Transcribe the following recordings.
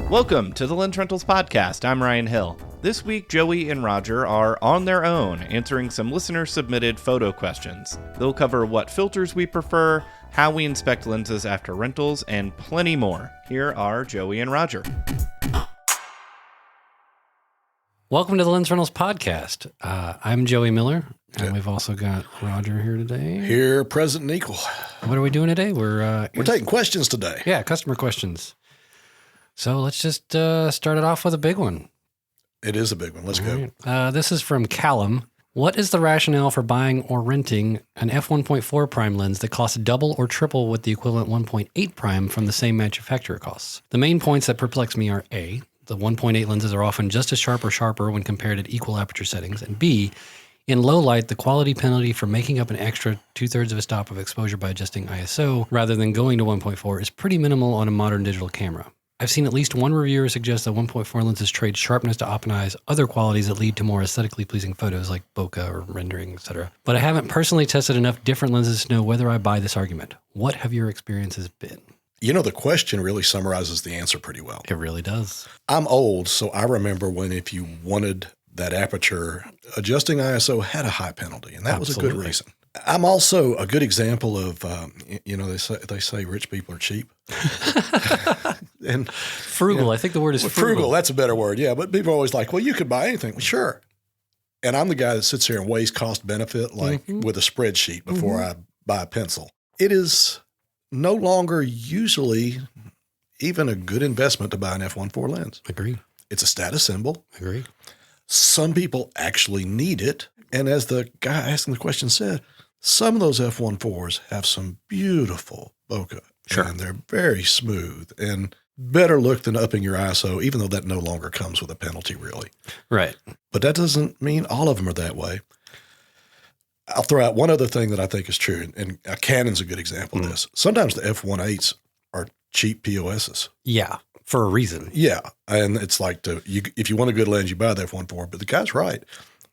Welcome to the Lensrentals podcast. I'm Ryan Hill. This week, Joey and Roger are on their own answering some listener-submitted photo questions. They'll cover what filters we prefer, how we inspect lenses after rentals, and plenty more. Here are Joey and Roger. Welcome to the Lensrentals podcast. I'm Joey Miller, and we've also got Roger here today. Here, present and equal. What are we doing today? We're taking questions today. Yeah, customer questions. So let's just start it off with a big one. It is a big one. Let's go. Right. This is from Callum. What is the rationale for buying or renting an f1.4 prime lens that costs double or triple what the equivalent 1.8 prime from the same manufacturer costs? The main points that perplex me are A, the 1.8 lenses are often just as sharp or sharper when compared at equal aperture settings, and B, in low light, the quality penalty for making up an extra 2/3 of a stop of exposure by adjusting ISO rather than going to 1.4 is pretty minimal on a modern digital camera. I've seen at least one reviewer suggest that 1.4 lenses trade sharpness to optimize other qualities that lead to more aesthetically pleasing photos like bokeh or rendering, etc. But I haven't personally tested enough different lenses to know whether I buy this argument. What have your experiences been? You know, the question really summarizes the answer pretty well. It really does. I'm old, so I remember when if you wanted that aperture, adjusting ISO had a high penalty, and that was a good reason. I'm also a good example of, they say rich people are cheap. And frugal. I think the word is frugal. That's a better word. Yeah. But people are always like, well, you could buy anything. Well, sure. And I'm the guy that sits here and weighs cost benefit, with a spreadsheet before I buy a pencil. It is no longer usually even a good investment to buy an f1.4 lens. Agree. It's a status symbol. Agree. Some people actually need it. And as the guy asking the question said, some of those f1.4s have some beautiful bokeh. Sure. And they're very smooth and better look than upping your ISO, even though that no longer comes with a penalty, really. Right. But that doesn't mean all of them are that way. I'll throw out one other thing that I think is true, and Canon's a good example of this. Sometimes the f1.8s are cheap POSs. Yeah, for a reason. Yeah, and it's like if you want a good lens, you buy the f1.4, but the guy's right.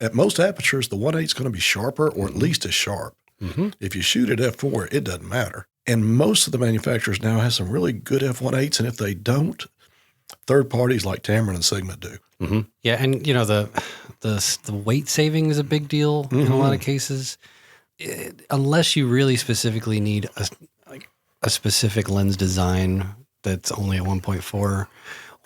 At most apertures, the 1.8 is going to be sharper or at least as sharp. Mm-hmm. If you shoot at f4, it doesn't matter. And most of the manufacturers now have some really good f1.8s, and if they don't, third parties like Tamron and Sigma do. Mm-hmm. Yeah, and you know the weight saving is a big deal in a lot of cases. Unless you really specifically need a specific lens design that's only at 1.4,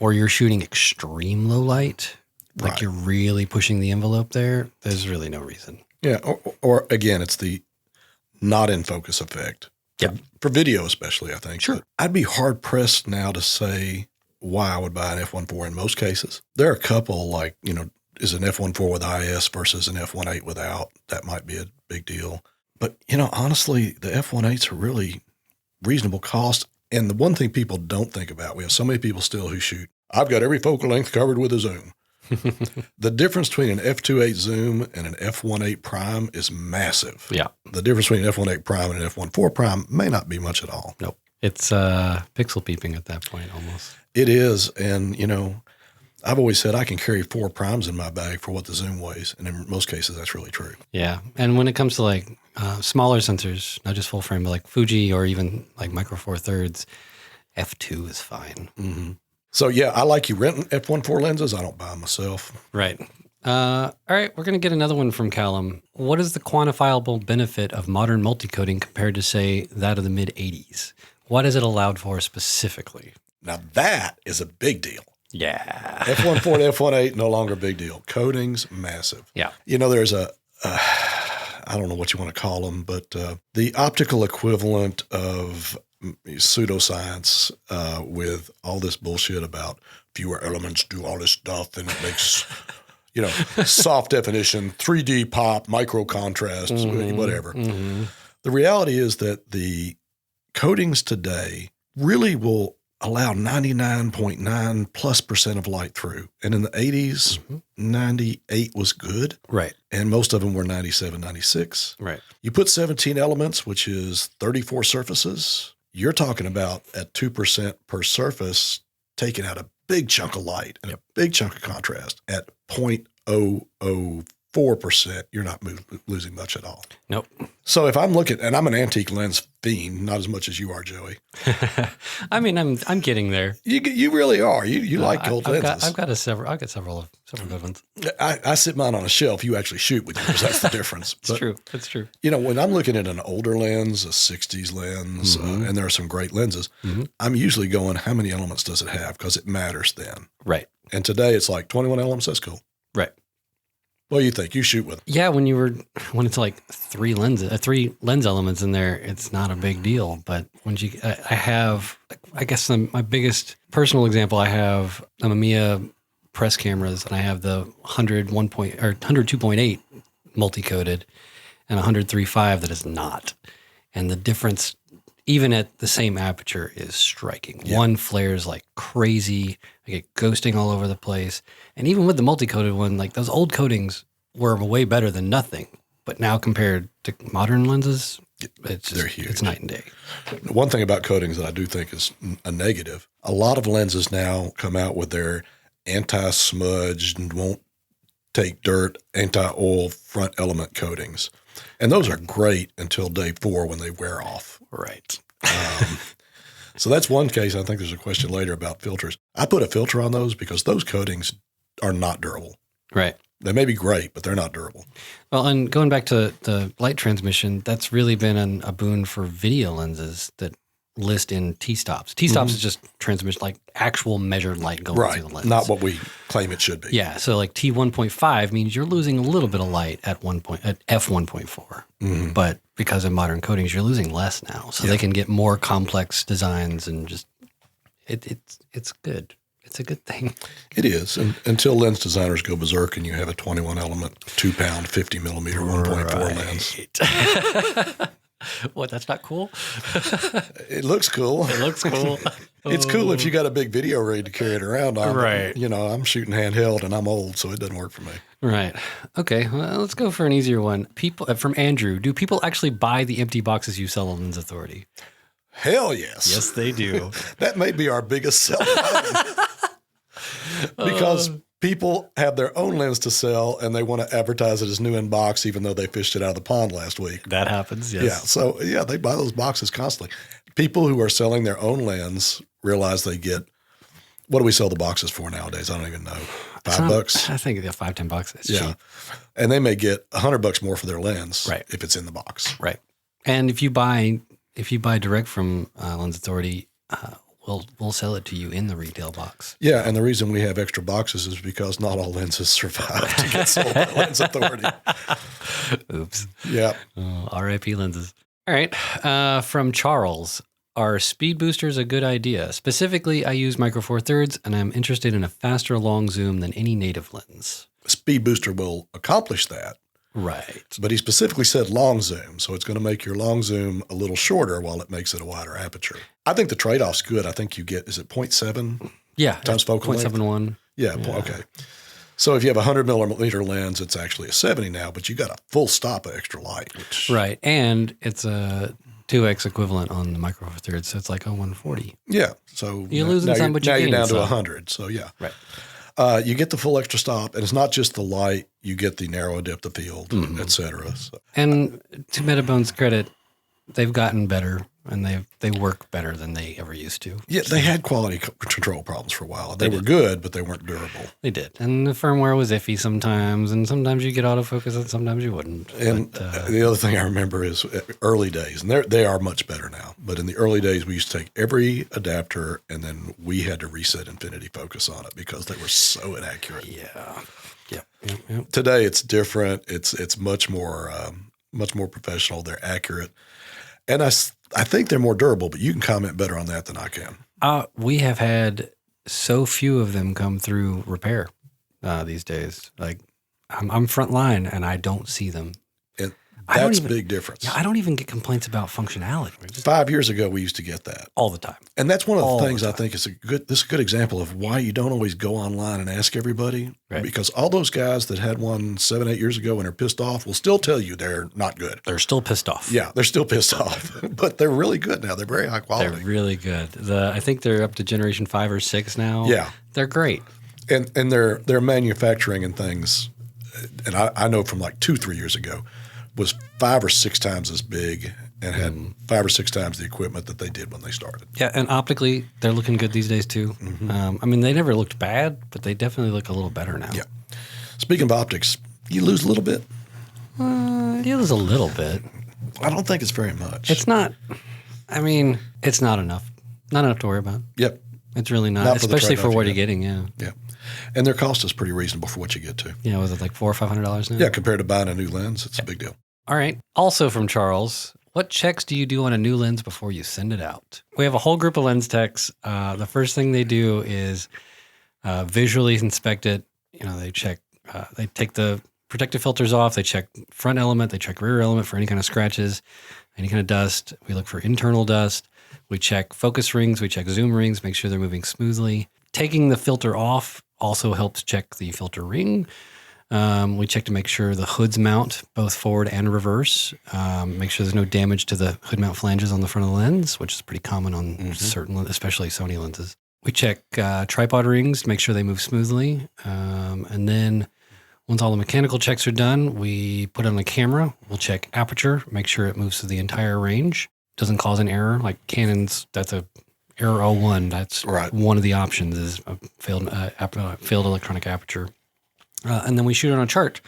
or you're shooting extreme low light, like you're really pushing the envelope there, there's really no reason. Yeah, or again, it's the not in focus effect. Yeah. For video especially, I think. Sure. But I'd be hard-pressed now to say why I would buy an f1.4 in most cases. There are a couple like, is an f1.4 with IS versus an f1.8 without. That might be a big deal. But, honestly, the f1.8s are really reasonable cost. And the one thing people don't think about, we have so many people still who shoot, I've got every focal length covered with a zoom. The difference between an f2.8 zoom and an f1.8 prime is massive. Yeah. The difference between an f1.8 prime and an f1.4 prime may not be much at all. Nope. It's pixel peeping at that point almost. It is. And, I've always said I can carry 4 primes in my bag for what the zoom weighs. And in most cases, that's really true. Yeah. And when it comes to like smaller sensors, not just full frame, but like Fuji or even like micro four thirds, f2 is fine. Mm-hmm. So, yeah, I like you renting f1.4 lenses. I don't buy them myself. Right. All right, we're going to get another one from Callum. What is the quantifiable benefit of modern multi-coating compared to, say, that of the mid-'80s? What is it allowed for specifically? Now, that is a big deal. Yeah. f1.4 to f1.8, no longer a big deal. Coating's massive. Yeah. There's I don't know what you want to call them, but the optical equivalent of pseudoscience with all this bullshit about fewer elements do all this stuff and it makes, soft definition, 3D pop, micro contrast, whatever. Mm-hmm. The reality is that the coatings today really will allow 99.9+% of light through. And in the 80s, 98 was good. Right. And most of them were 97, 96. Right. You put 17 elements, which is 34 surfaces. You're talking about at 2% per surface, taking out a big chunk of light and a big chunk of contrast at 0.004 4%, you're not losing much at all. Nope. So if I'm looking, and I'm an antique lens fiend, not as much as you are, Joey. I mean, I'm getting there. You really are. You like old lenses. I've got several good ones. I sit mine on a shelf. You actually shoot with yours. That's the difference. It's true. It's true. You know, when I'm looking at an older lens, a 60s lens, and there are some great lenses, I'm usually going, how many elements does it have? Because it matters then. Right. And today it's like 21 elements. That's cool. Right. What do you think? You shoot with them. Yeah, when it's like three lens elements in there, it's not a big deal. But when I have, I guess my biggest personal example, I have a Mamiya press cameras, and I have the 102.8 multi-coated and 103.5 that is not. And the difference, even at the same aperture, is striking. Yeah. One flares like crazy. I get ghosting all over the place. And even with the multi-coated one, like those old coatings were way better than nothing. But now compared to modern lenses, they're huge. It's night and day. One thing about coatings that I do think is a negative, a lot of lenses now come out with their anti-smudge and won't take dirt, anti-oil front element coatings. And those are great until day 4 when they wear off. Right. So that's one case. I think there's a question later about filters. I put a filter on those because those coatings are not durable. Right. They may be great, but they're not durable. Well, and going back to the light transmission, that's really been a boon for video lenses that list in T-stops. T-stops is just transmission, like actual measured light going through the lens. Not what we claim it should be. Yeah. So like T1.5 means you're losing a little bit of light at f1.4. But because of modern coatings, you're losing less now. So they can get more complex designs and just it's good. It's a good thing. It is. And until lens designers go berserk and you have a 21 element, 2 pound, 50 millimeter, 1.4 lens. What? That's not cool? It looks cool. It looks cool. It's cool if you got a big video rig to carry it around on. Right. You know, I'm shooting handheld and I'm old, so it doesn't work for me. Right. Okay. Well, let's go for an easier one. People from Andrew. Do people actually buy the empty boxes you sell on LensAuthority? Hell yes. Yes, they do. That may be our biggest selling item. Because people have their own lens to sell and they want to advertise it as new in box, even though they fished it out of the pond last week. That happens, yes. Yeah. So, yeah, they buy those boxes constantly. People who are selling their own lens realize they get, what do we sell the boxes for nowadays? I don't even know. $5? I think $5-10. It's cheap. And they may get $100 more for their lens if it's in the box. Right. And if you buy direct from LensAuthority, we'll sell it to you in the retail box. Yeah, and the reason we have extra boxes is because not all lenses survive to get sold by LensAuthority. Oops. Yeah. RIP lenses. All right. From Charles, are speed boosters a good idea? Specifically, I use Micro Four Thirds, and I'm interested in a faster long zoom than any native lens. A speed booster will accomplish that. Right. But he specifically said long zoom, so it's going to make your long zoom a little shorter while it makes it a wider aperture. I think the trade-off's good. I think you get, is it 0.7? Yeah. Times focal length? 0.71. Yeah, okay. So if you have a 100 millimeter lens, it's actually a 70 now, but you got a full stop of extra light. Right, and it's a 2x equivalent on the Micro Four Thirds, so it's like a 140. Yeah, so you're losing some, but you're down to 100, so yeah. Right. You get the full extra stop, and it's not just the light. You get the narrow depth of field, et cetera. So. And to Metabone's credit, they've gotten better, and they work better than they ever used to. Yeah, they had quality control problems for a while. They were good, but they weren't durable. They did. And the firmware was iffy sometimes, and sometimes you get autofocus and sometimes you wouldn't. And the other thing I remember is early days, and they are much better now, but in the early days, we used to take every adapter, and then we had to reset infinity focus on it because they were so inaccurate. Yeah. Yep. Today, it's different. It's much more professional. They're accurate. And I think they're more durable, but you can comment better on that than I can. We have had so few of them come through repair these days. Like I'm front line and I don't see them. And that's a big difference. Yeah, I don't even get complaints about functionality. 5 years ago, we used to get that all the time. And that's one of the things I think is a good example of why you don't always go online and ask everybody. Right. Because all those guys that had one 7-8 years ago and are pissed off will still tell you they're not good. They're still pissed off. Yeah, they're still pissed off. But they're really good now. They're very high quality. They're really good. I think they're up to generation 5 or 6 now. Yeah. They're great. And their manufacturing and things and I know from like 2-3 years ago, was 5 or 6 times as big and had 5 or 6 times the equipment that they did when they started. Yeah, and optically, they're looking good these days too. I mean, they never looked bad, but they definitely look a little better now. Yeah. Speaking of optics, you lose a little bit? You lose a little bit. I don't think it's very much. It's not, I mean, it's not enough. Not enough to worry about. Yep. It's really not, Not for the especially for trade-off what you you're getting, yeah. Yeah. And their cost is pretty reasonable for what you get to. Yeah, was it like $400 or $500 now? Yeah, compared to buying a new lens, it's a big deal. All right. Also from Charles, what checks do you do on a new lens before you send it out? We have a whole group of lens techs. The first thing they do is visually inspect it. You know, they check, they take the protective filters off. They check front element. They check rear element for any kind of scratches, any kind of dust. We look for internal dust. We check focus rings. We check zoom rings, make sure they're moving smoothly. Taking the filter off also helps check the filter ring. We check to make sure the hoods mount both forward and reverse. Make sure there's no damage to the hood mount flanges on the front of the lens, which is pretty common on certain, especially Sony lenses. We check tripod rings, make sure they move smoothly. And then once all the mechanical checks are done, we put it on the camera. We'll check aperture, make sure it moves through the entire range. Doesn't cause an error. Like Canon's, that's a error 01. That's right. One of the options is a failed electronic aperture. And then we shoot on a chart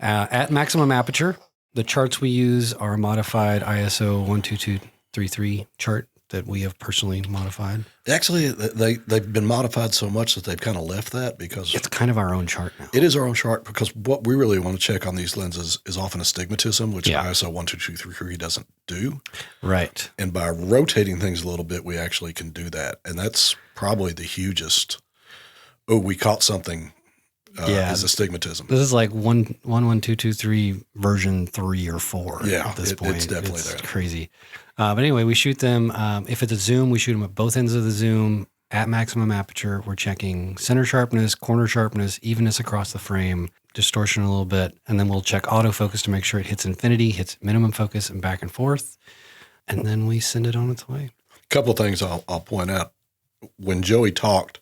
at maximum aperture. The charts we use are a modified ISO 12233 chart that we have personally modified. Actually, they've been modified so much that they've kind of left that because It's kind of our own chart now. it is our own chart because what we really want to check on these lenses is often astigmatism, which Yeah. ISO 12233 doesn't do. Right. And by rotating things a little bit, we actually can do that. And that's probably the hugest, we caught something, is astigmatism. This is like 11223 version 3 or 4 Yeah, at this point. it's definitely there. Crazy. But anyway, we shoot them. If it's a zoom, we shoot them at both ends of the zoom at maximum aperture. We're checking center sharpness, corner sharpness, evenness across the frame, distortion a little bit. And then we'll check autofocus to make sure it hits infinity, hits minimum focus and back and forth. And then we send it on its way. A couple of things I'll point out. When Joey talked,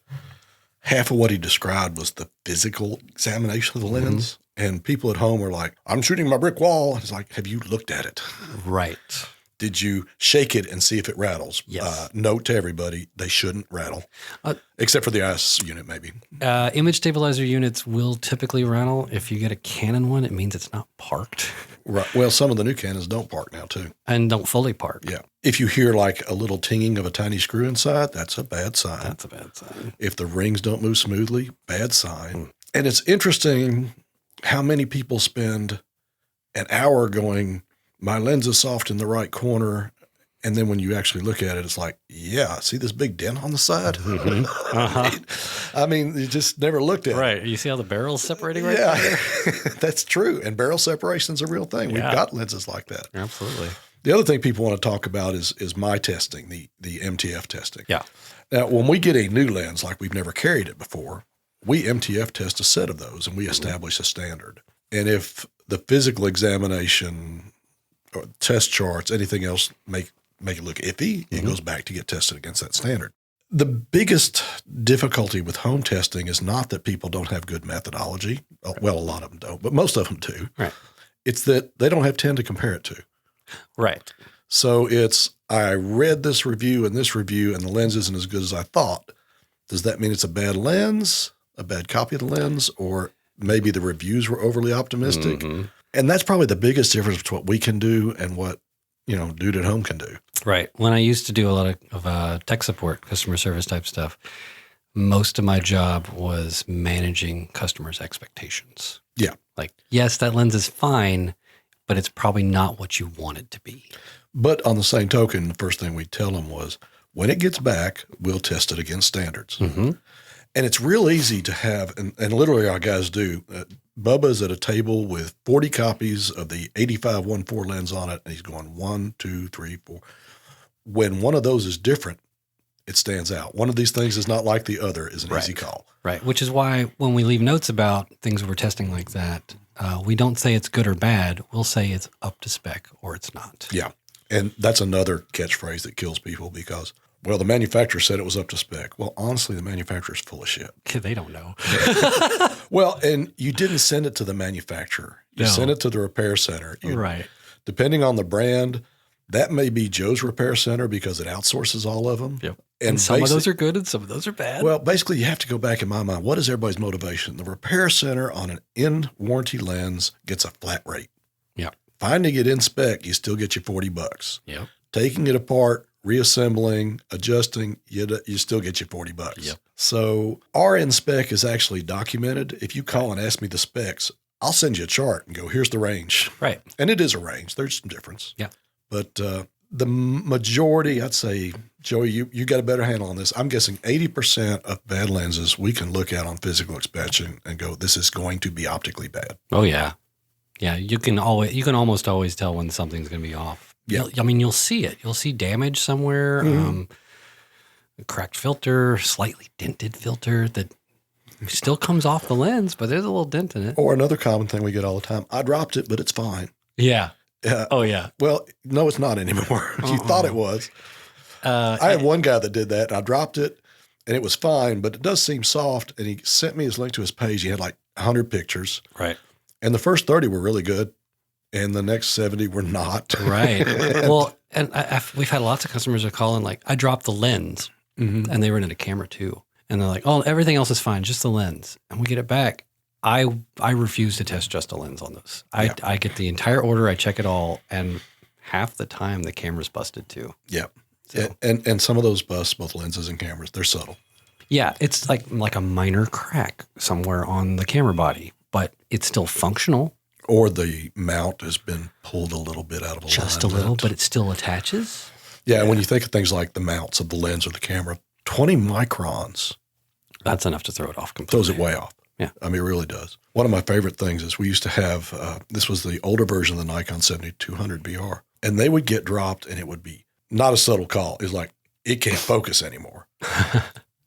half of what he described was the physical examination of the lens. And people at home were like, I'm shooting my brick wall. It's like, have you looked at it? Right. Did you shake it and see if it rattles? Yes. Note to everybody, they shouldn't rattle, except for the IS unit maybe. Image stabilizer units will typically rattle. If you get a Canon one, it means it's not parked. Right. Well, some of the new Canons don't park now too. And don't fully park. Yeah. If you hear like a little tinging of a tiny screw inside, that's a bad sign. That's a bad sign. If the rings don't move smoothly, bad sign. And it's interesting how many people spend an hour going, my lens is soft in the right corner. And then when you actually look at it, it's like, yeah, see this big dent on the side? I mean, you just never looked at it. Right. You see how the barrel's separating right Yeah, there? that's true. And barrel separation is a real thing. Yeah. We've got lenses like that. Absolutely. The other thing people want to talk about is my testing, the MTF testing. Yeah. Now, when we get a new lens, like we've never carried it before, we MTF test a set of those and we establish a standard. And if the physical examination or test charts, anything else make it look iffy, it goes back to get tested against that standard. The biggest difficulty with home testing is not that people don't have good methodology. Well, a lot of them don't, but most of them do. Right. It's that they don't have 10 to compare it to. Right. So it's, I read this review and the lens isn't as good as I thought. Does that mean it's a bad lens, a bad copy of the lens, or maybe the reviews were overly optimistic? And that's probably the biggest difference between what we can do and what, dude at home can do. Right. When I used to do a lot of tech support, customer service type stuff, most of my job was managing customers' expectations. Yeah. Like, yes, that lens is fine, but it's probably not what you want it to be. But on the same token, the first thing we tell them was, when it gets back, we'll test it against standards. And it's real easy to have, and literally our guys do, Bubba's at a table with 40 copies of the 85 1.4 lens on it, and he's going 1, 2, 3, 4. When one of those is different, it stands out. One of these things is not like the other is an easy call. Right, which is why when we leave notes about things we're testing like that, we don't say it's good or bad. We'll say it's up to spec or it's not. Yeah, and that's another catchphrase that kills people because, well, the manufacturer said it was up to spec. Well, honestly, the manufacturer's full of shit. They don't know. Well, and you didn't send it to the manufacturer. You No. sent it to the repair center. Right. Depending on the brand, that may be Joe's repair center because it outsources all of them. Yep. And some of those are good and some of those are bad. Well, basically, you have to go back in my mind. What is everybody's motivation? The repair center on an in-warranty lens gets a flat rate. Yeah. Finding it in spec, you still get your $40. Yep. Taking it apart, reassembling, adjusting, you still get your $40. Yep. So our in spec is actually documented. If you call and ask me the specs, I'll send you a chart and go, here's the range. Right. And it is a range. There's some difference. Yeah. But the majority, I'd say, Joey, you got a better handle on this. I'm guessing 80% of bad lenses we can look at on physical inspection and go, this is going to be optically bad. Oh yeah. Yeah. You can almost always tell when something's going to be off. Yeah. You'll see it. You'll see damage somewhere. A cracked filter, slightly dented filter that still comes off the lens, but there's a little dent in it. Or another common thing we get all the time, I dropped it, but it's fine. Yeah. Oh yeah. Well, no, it's not anymore. You thought it was. I had one guy that did that, and I dropped it, and it was fine, but it does seem soft, and he sent me his link to his page. He had like 100 pictures. Right. And the first 30 were really good, and the next 70 were not. Right. Well, and we've had lots of customers that call in like, I dropped the lens, and they rented a camera too. And they're like, oh, everything else is fine, just the lens. And we get it back. I refuse to test just a lens on those. I get the entire order, I check it all, and half the time the camera's busted too. Yeah. So. And some of those busts, both lenses and cameras, they're subtle. Yeah, it's like a minor crack somewhere on the camera body, but it's still functional. Or the mount has been pulled a little bit out of alignment. Just a little, but it still attaches. Yeah, and when you think of things like the mounts of the lens or the camera, 20 microns. That's enough to throw it off completely. Throws it way off. Yeah. I mean, it really does. One of my favorite things is we used to have, this was the older version of the Nikon 7200 VR, and they would get dropped and it would be not a subtle call. It was like, it can't focus anymore.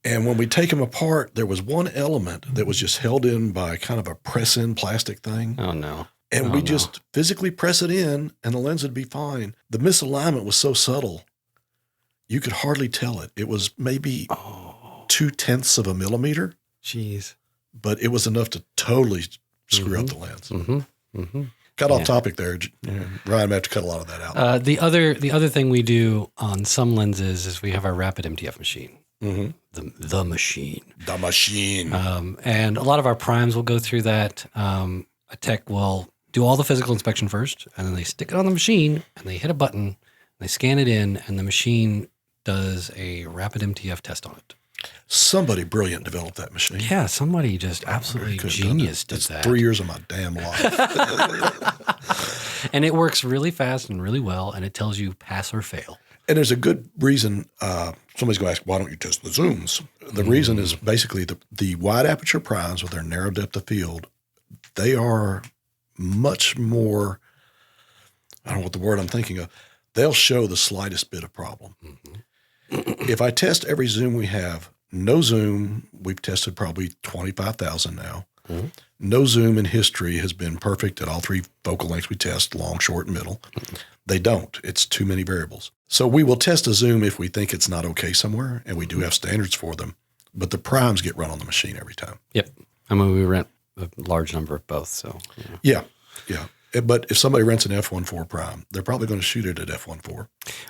And when we take them apart, there was one element that was just held in by kind of a press-in plastic thing. Oh, no. And we just physically press it in and the lens would be fine. The misalignment was so subtle, you could hardly tell it. It was maybe 0.2 of a millimeter. Jeez. But it was enough to totally screw up the lens. Got off topic there. Ryan may have to cut a lot of that out. The other thing we do on some lenses is we have our rapid MTF machine. The machine. The machine. And a lot of our primes will go through that. A tech will do all the physical inspection first, and then they stick it on the machine, and they hit a button, and they scan it in, and the machine does a rapid MTF test on it. Somebody brilliant developed that machine. Yeah, somebody just absolutely genius did that. 3 years of my damn life. And it works really fast and really well, and it tells you pass or fail. And there's a good reason. Somebody's going to ask, why don't you test the zooms? The reason is basically the wide aperture primes with their narrow depth of field, they are much more, I don't know what the word I'm thinking of, they'll show the slightest bit of problem. If I test every zoom we have, no zoom, we've tested probably 25,000 now. No zoom in history has been perfect at all three focal lengths we test, long, short, and middle. They don't. It's too many variables. So we will test a zoom if we think it's not okay somewhere, and we do have standards for them. But the primes get run on the machine every time. Yep. I mean, we rent a large number of both. So yeah. But if somebody rents an f1.4 prime, they're probably going to shoot it at f1.4.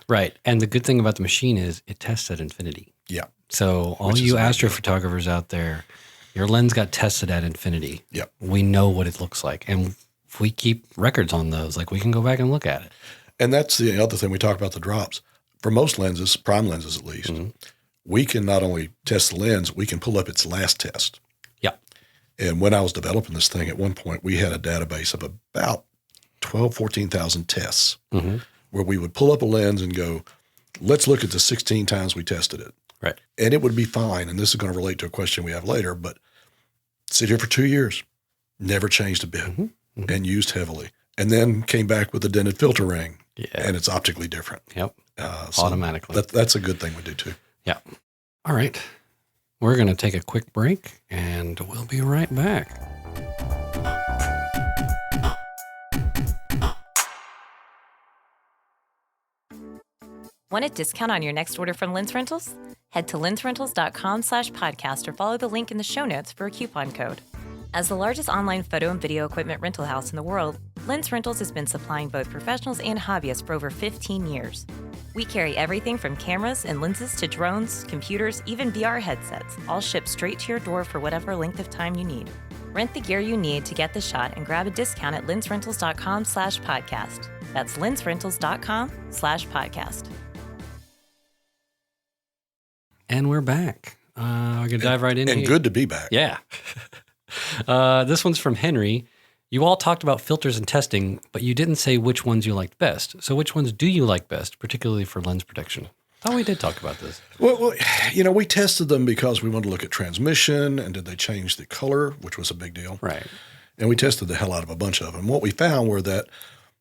Right. And the good thing about the machine is it tests at infinity. Yeah. So all you astrophotographers out there, your lens got tested at infinity. Yep. We know what it looks like. And if we keep records on those, like we can go back and look at it. And that's the other thing we talk about, the drops. For most lenses, prime lenses at least, we can not only test the lens, we can pull up its last test. Yeah. And when I was developing this thing, at one point, we had a database of about 14,000 tests where we would pull up a lens and go, let's look at the 16 times we tested it. Right. And it would be fine. And this is going to relate to a question we have later, but sit here for 2 years, never changed a bit and used heavily. And then came back with a dented filter ring and it's optically different. Yep. So automatically. That's a good thing we do too. Yeah. All right. We're going to take a quick break and we'll be right back. Want a discount on your next order from Lensrentals? Head to lensrentals.com/podcast or follow the link in the show notes for a coupon code. As the largest online photo and video equipment rental house in the world, Lensrentals has been supplying both professionals and hobbyists for over 15 years. We carry everything from cameras and lenses to drones, computers, even VR headsets, all shipped straight to your door for whatever length of time you need. Rent the gear you need to get the shot and grab a discount at lensrentals.com/podcast. That's lensrentals.com/podcast. And we're back. We're going to dive right in And here. good to be back. Yeah. This one's from Henry. You all talked about filters and testing, but you didn't say which ones you liked best. So which ones do you like best, particularly for lens protection? Oh, we did talk about this. Well, we tested them because we wanted to look at transmission and did they change the color, which was a big deal. Right. And we tested the hell out of a bunch of them. What we found were that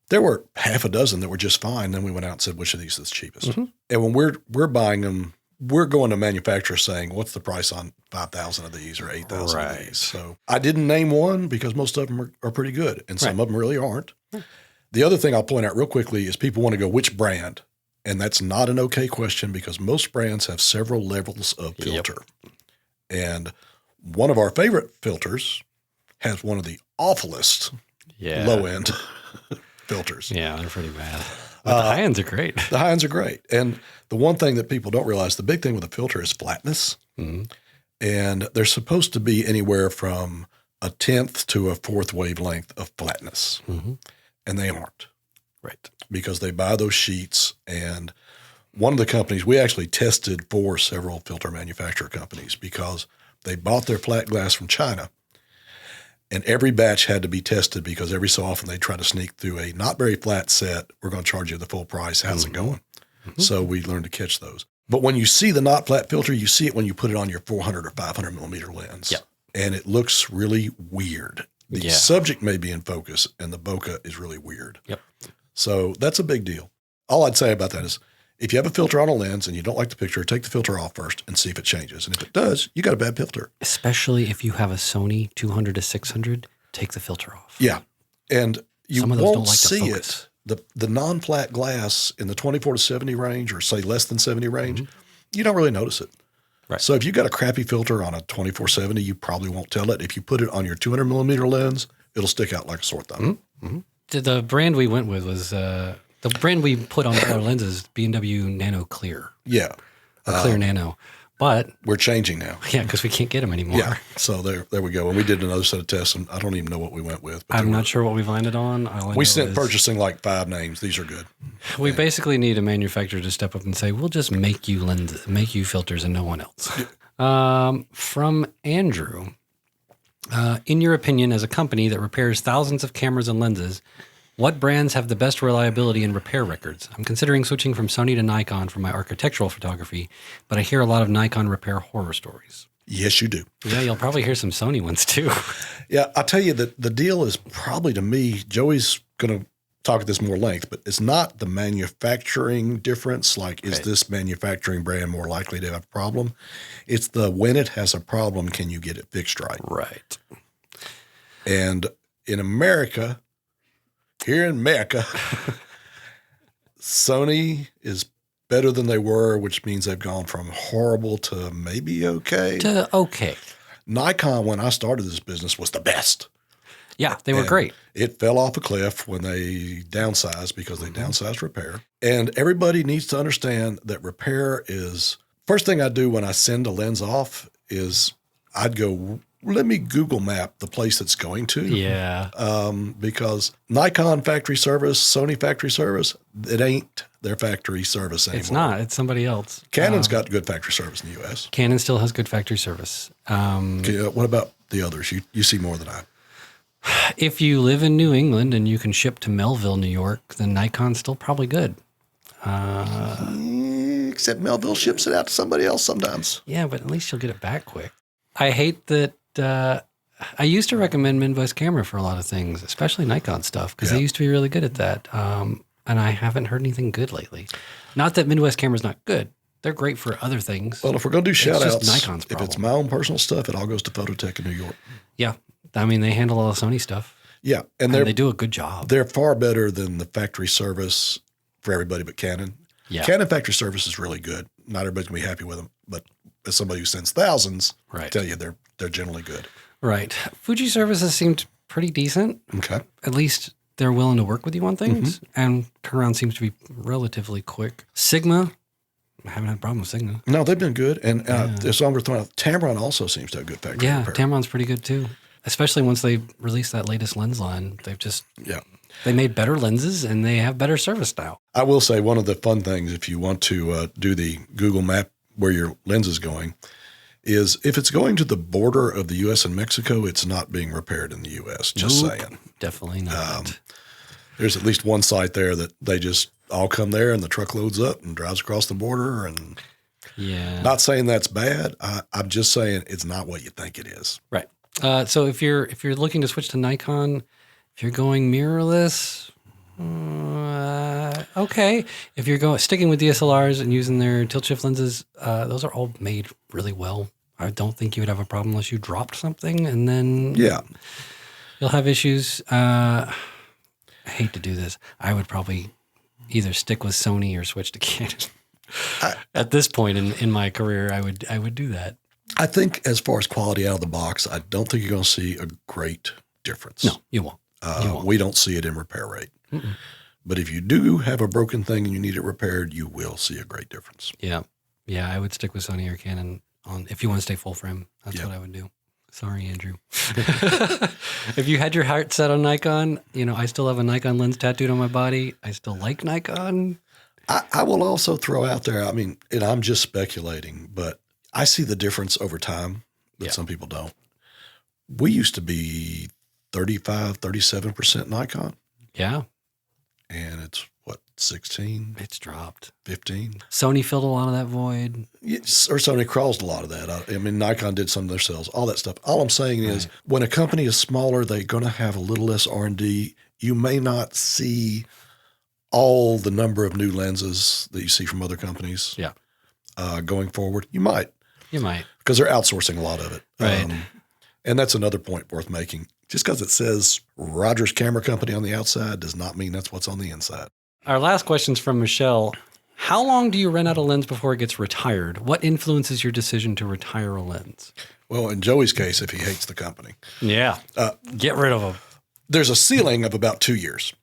there were half a dozen that were just fine. Then we went out and said, which of these is the cheapest? Mm-hmm. And when we're buying them, we're going to manufacturers saying, what's the price on 5,000 of these or 8,000 of these? So I didn't name one because most of them are pretty good and some of them really aren't. The other thing I'll point out real quickly is people want to go, which brand? And that's not an okay question because most brands have several levels of filter. Yep. And one of our favorite filters has one of the awfulest low-end filters. Yeah, they're pretty bad. But the high ends are great. The high ends are great. And the one thing that people don't realize, the big thing with a filter is flatness. Mm-hmm. And they're supposed to be anywhere from a 1/10 to a 1/4 wavelength of flatness. Mm-hmm. And they aren't. Right. Because they buy those sheets. And one of the companies, we actually tested for several filter manufacturer companies because they bought their flat glass from China. And every batch had to be tested because every so often they try to sneak through a not very flat set. We're going to charge you the full price. How's it going? Mm-hmm. So we learned to catch those. But when you see the not flat filter, you see it when you put it on your 400 or 500 millimeter lens. Yep. And it looks really weird. The subject may be in focus and the bokeh is really weird. Yep. So that's a big deal. All I'd say about that is if you have a filter on a lens and you don't like the picture, take the filter off first and see if it changes. And if it does, you got a bad filter. Especially if you have a Sony 200 to 600, take the filter off. Yeah. And you Some of those won't don't like to see focus. it. The non-flat glass in the 24 to 70 range or say less than 70 range, you don't really notice it. Right. So if you've got a crappy filter on a 24-70, you probably won't tell it. If you put it on your 200 millimeter lens, it'll stick out like a sore thumb. Mm-hmm. The brand we went with was the brand we put on our lenses, B&W Nano Clear. Yeah. Or Clear Nano. But we're changing now. Yeah, because we can't get them anymore. Yeah. So there we go. And we did another set of tests, and I don't even know what we went with. But I'm not sure what we've landed on. We sent purchasing like 5 names. These are good. We basically need a manufacturer to step up and say, we'll just make you lenses, make you filters and no one else. From Andrew, in your opinion, as a company that repairs thousands of cameras and lenses, what brands have the best reliability and repair records? I'm considering switching from Sony to Nikon for my architectural photography, but I hear a lot of Nikon repair horror stories. Yes, you do. Yeah, you'll probably hear some Sony ones too. Yeah, I'll tell you that the deal is probably, to me, Joey's going to talk at this more length, but it's not the manufacturing difference. Like, is this manufacturing brand more likely to have a problem? It's the when it has a problem, can you get it fixed right? Right. And in America, here in America, Sony is better than they were, which means they've gone from horrible to maybe okay. To okay. Nikon, when I started this business, was the best. Yeah, they were great. It fell off a cliff when they downsized because they downsized repair. And everybody needs to understand that repair is – first thing I do when I send a lens off is I'd go – let me Google map the place it's going to. Yeah. Because Nikon factory service, Sony factory service, it ain't their factory service anymore. It's not. It's somebody else. Canon's got good factory service in the U.S. Canon still has good factory service. What about the others? You see more than I. If you live in New England and you can ship to Melville, New York, then Nikon's still probably good. Except Melville ships it out to somebody else sometimes. Yeah, but at least you'll get it back quick. I hate that. I used to recommend Midwest Camera for a lot of things, especially Nikon stuff, because they used to be really good at that. And I haven't heard anything good lately. Not that Midwest Camera's not good. They're great for other things. Well, if we're going to do shout-outs, Nikon's problem. if it's my own personal stuff, it all goes to Phototech in New York. Yeah. I mean, they handle all the Sony stuff. Yeah. And they do a good job. They're far better than the factory service for everybody but Canon. Yeah. Canon factory service is really good. Not everybody's going to be happy with them, but as somebody who sends thousands, I tell you they're generally good. Right. Fuji services seemed pretty decent. Okay. At least they're willing to work with you on things, and turnaround seems to be relatively quick. Sigma, I haven't had a problem with Sigma. No, they've been good. And as long as we're throwing out, Tamron also seems to have good factory Yeah, repair. Tamron's pretty good too. Especially once they released that latest lens line. They've just they made better lenses and they have better service now. I will say one of the fun things, if you want to do the Google map where your lens is going, is if it's going to the border of the U.S. and Mexico, it's not being repaired in the U.S. Just saying. Definitely not. There's at least one site there that they just all come there and the truck loads up and drives across the border. And not saying that's bad. I'm just saying it's not what you think it is. Right. So if you're looking to switch to Nikon, if you're going mirrorless, okay. If you're sticking with DSLRs and using their tilt shift lenses, those are all made really well. I don't think you would have a problem unless you dropped something and then you'll have issues. I hate to do this. I would probably either stick with Sony or switch to Canon. At this point in my career, I would do that. I think as far as quality out of the box, I don't think you're going to see a great difference. No, you won't. We don't see it in repair rate. Mm-mm. But if you do have a broken thing and you need it repaired, you will see a great difference. Yeah. Yeah, I would stick with Sony or Canon if you want to stay full frame. That's what I would do. Sorry, Andrew. If you had your heart set on Nikon, I still have a Nikon lens tattooed on my body. I still like Nikon. I will also throw out there, and I'm just speculating, but I see the difference over time that some people don't. We used to be 35, 37% Nikon. Yeah. And it's, 16? It's dropped. 15? Sony filled a lot of that void. Yes, or Sony caused a lot of that. Nikon did some of their sales, all that stuff. All I'm saying is when a company is smaller, they're going to have a little less R&D. You may not see all the number of new lenses that you see from other companies going forward. You might. Because they're outsourcing a lot of it. Right. And that's another point worth making. Just because it says Rogers Camera Company on the outside does not mean that's what's on the inside. Our last question's from Michelle. How long do you rent out a lens before it gets retired? What influences your decision to retire a lens? Well, in Joey's case, if he hates the company. Yeah. Get rid of them. There's a ceiling of about 2 years.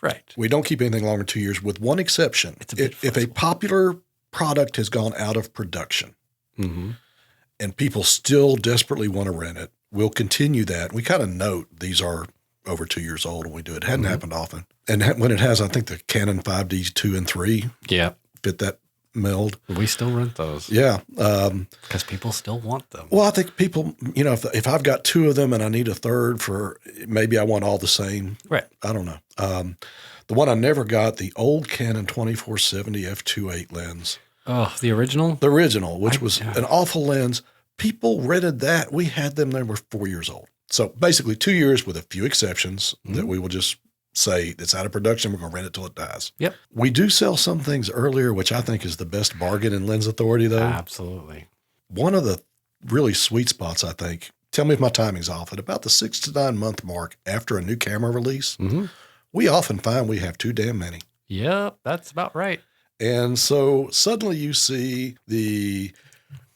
Right. We don't keep anything longer than 2 years, with one exception. It's a bit if a popular product has gone out of production and people still desperately want to rent it, we'll continue that. We kind of note these are over 2 years old when we do it. It hadn't happened often. And when it has, I think the Canon 5D 2 and 3 fit that meld. We still rent those. Yeah. Because people still want them. Well, I think people, if I've got two of them and I need a third maybe I want all the same. Right. I don't know. The one I never got, the old Canon 2470 f2.8 lens. Oh, the original? The original, which was an awful lens. People rented that. We had them, they were 4 years old. So basically 2 years with a few exceptions that we will just say it's out of production. We're going to rent it till it dies. Yep. We do sell some things earlier, which I think is the best bargain in LensAuthority, though. Absolutely. One of the really sweet spots, I think, tell me if my timing's off, at about the 6 to 9 month mark after a new camera release, we often find we have too damn many. Yep, that's about right. And so suddenly you see the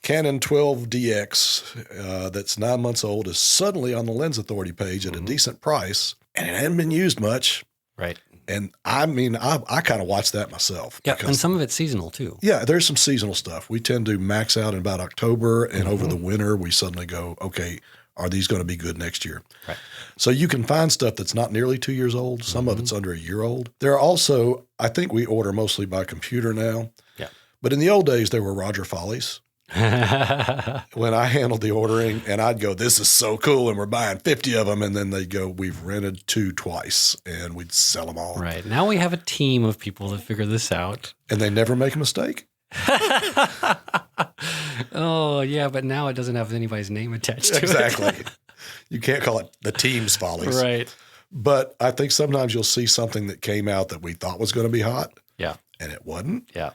Canon 12DX that's 9 months old is suddenly on the LensAuthority page at a decent price, and it hadn't been used much. Right. And I kind of watch that myself. Yeah, and some of it's seasonal too. Yeah, there's some seasonal stuff. We tend to max out in about October, and over the winter we suddenly go, okay, are these going to be good next year? Right. So you can find stuff that's not nearly 2 years old. Some of it's under a year old. There are also, I think we order mostly by computer now. Yeah. But in the old days, there were Roger Follies. When I handled the ordering, and I'd go, this is so cool, and we're buying 50 of them, and then they'd go, we've rented 2 twice, and we'd sell them all. Right. Now we have a team of people that figure this out. And they never make a mistake. Oh, yeah, but now it doesn't have anybody's name attached to it. Exactly. You can't call it the team's follies. Right. But I think sometimes you'll see something that came out that we thought was going to be hot. Yeah. And it wasn't. Yeah.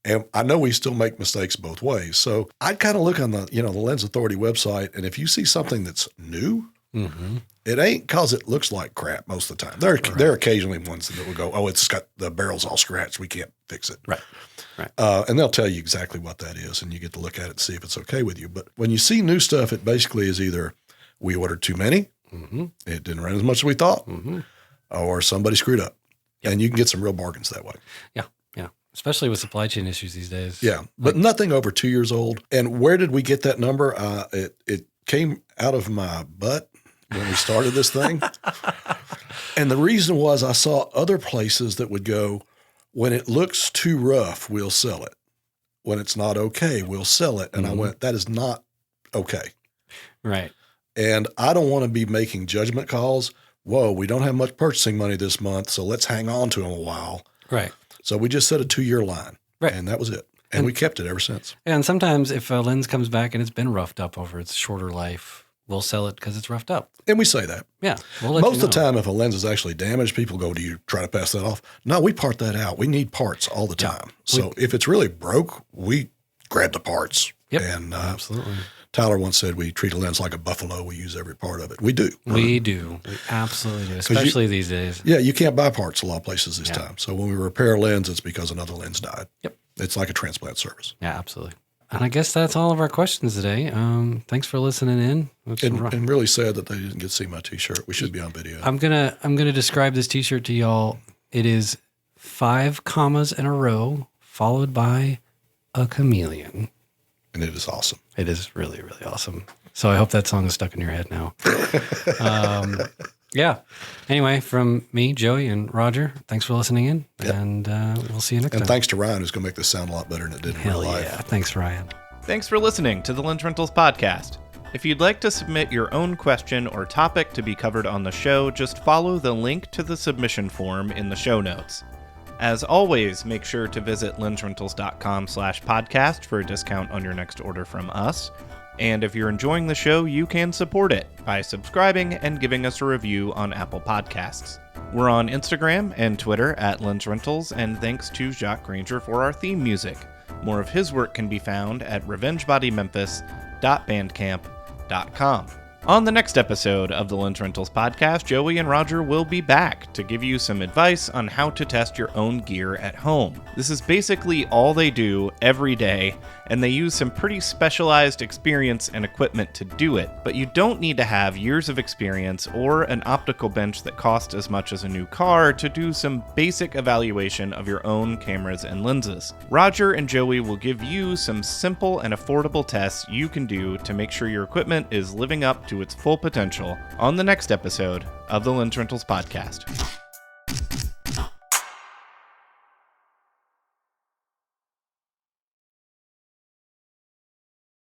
And I know we still make mistakes both ways. So I'd kind of look on the LensAuthority website, and if you see something that's new, it ain't because it looks like crap most of the time. There are occasionally ones that will go, oh, it's got the barrel's all scratched. We can't fix it. Right. Right. And they'll tell you exactly what that is, and you get to look at it and see if it's okay with you. But when you see new stuff, it basically is either we ordered too many. Mm-hmm. It didn't run as much as we thought, or somebody screwed up. Yep. And you can get some real bargains that way. Yeah. Especially with supply chain issues these days. Yeah, but nothing over 2 years old. And where did we get that number? It came out of my butt when we started this thing. And the reason was I saw other places that would go, when it looks too rough, we'll sell it. When it's not okay, we'll sell it. And I went, that is not okay. Right. And I don't want to be making judgment calls. Whoa, we don't have much purchasing money this month, so let's hang on to them a while. Right. So we just set a 2-year line, right. And that was it. And we kept it ever since. And sometimes if a lens comes back and it's been roughed up over its shorter life, we'll sell it because it's roughed up. And we say that. Yeah. Most of the time, if a lens is actually damaged, people go, do you try to pass that off? No, we part that out. We need parts all the time. Yeah. So if it's really broke, we grab the parts. Yep. And absolutely. Tyler once said we treat a lens like a buffalo. We use every part of it. We do. We do. We absolutely do, especially these days. Yeah, you can't buy parts a lot of places this time. So when we repair a lens, it's because another lens died. Yep. It's like a transplant service. Yeah, absolutely. And I guess that's all of our questions today. Thanks for listening in. And really sad that they didn't get to see my T-shirt. We should be on video. I'm gonna describe this T-shirt to y'all. It is 5 commas in a row followed by a chameleon. And it is awesome. It is really, really awesome. So I hope that song is stuck in your head now. Yeah. Anyway, from me, Joey, and Roger, thanks for listening in. Yep. And we'll see you next time. And thanks to Ryan, who's going to make this sound a lot better than it did in real life. Yeah. Thanks, Ryan. Thanks for listening to the Lens Rentals podcast. If you'd like to submit your own question or topic to be covered on the show, just follow the link to the submission form in the show notes. As always, make sure to visit lensrentals.com/podcast for a discount on your next order from us. And if you're enjoying the show, you can support it by subscribing and giving us a review on Apple Podcasts. We're on Instagram and Twitter at LensRentals, and thanks to Jacques Granger for our theme music. More of his work can be found at revengebodymemphis.bandcamp.com. On the next episode of the Lens Rentals podcast, Joey and Roger will be back to give you some advice on how to test your own gear at home. This is basically all they do every day, and they use some pretty specialized experience and equipment to do it, but you don't need to have years of experience or an optical bench that costs as much as a new car to do some basic evaluation of your own cameras and lenses. Roger and Joey will give you some simple and affordable tests you can do to make sure your equipment is living up to its full potential on the next episode of the Lens Rentals podcast.